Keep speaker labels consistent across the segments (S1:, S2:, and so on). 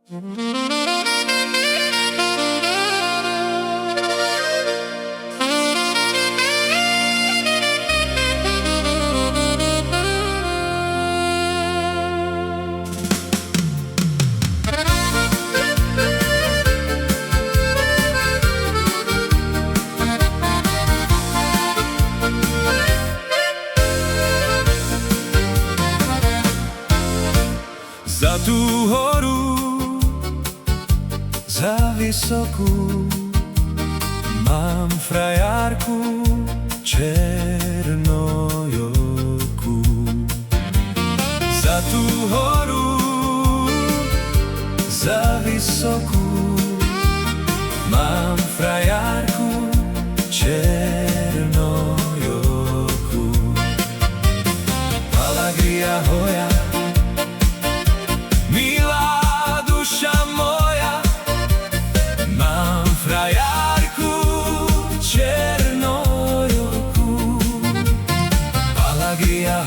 S1: Za tú horu, za vysokú, mám frajárku černojokú. Za tú horu, za vysokú, mám frajárku černojokú. Palagria hoja,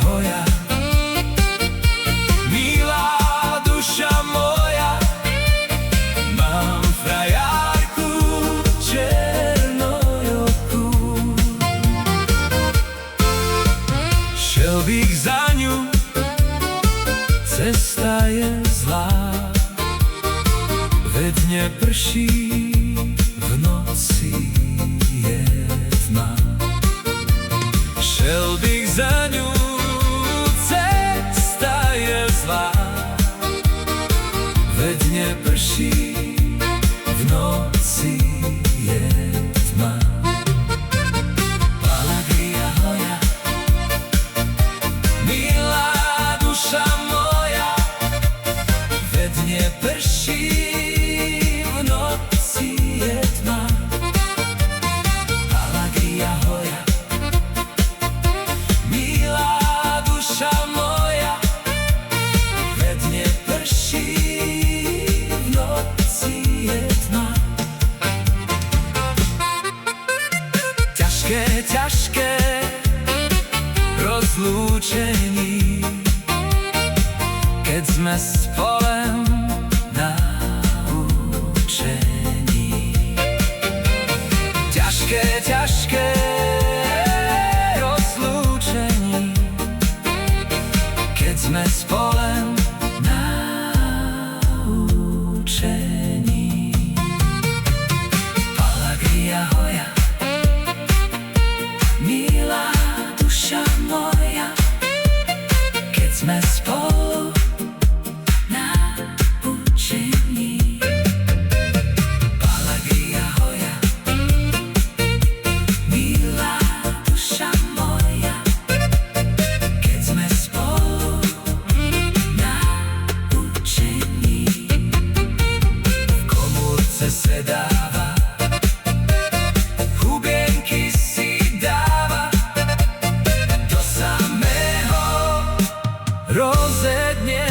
S1: hoja, milá duša moja, mám frajárku černojokú. Šel bych za ňu, cesta je zlá, ve dne prší, v noci je tma. Šel bych za ňu, ve dne prší, v noci je tma. Palagria hoja, milá duša moja, ve dne prší, v noci je tma. Palagria hoja, milá duša moja, ve dne prší, ťažké rozlúčení, keď sme spolem na učení. Ťažké rozlúčení, keď sme spolem na učení. Palagria hoja, milá duša moja, keď sme spolu na učení. Palagria hoja, milá duša moja, keď sme spolu na učení. V komórce sedáva, hubienky si rozedne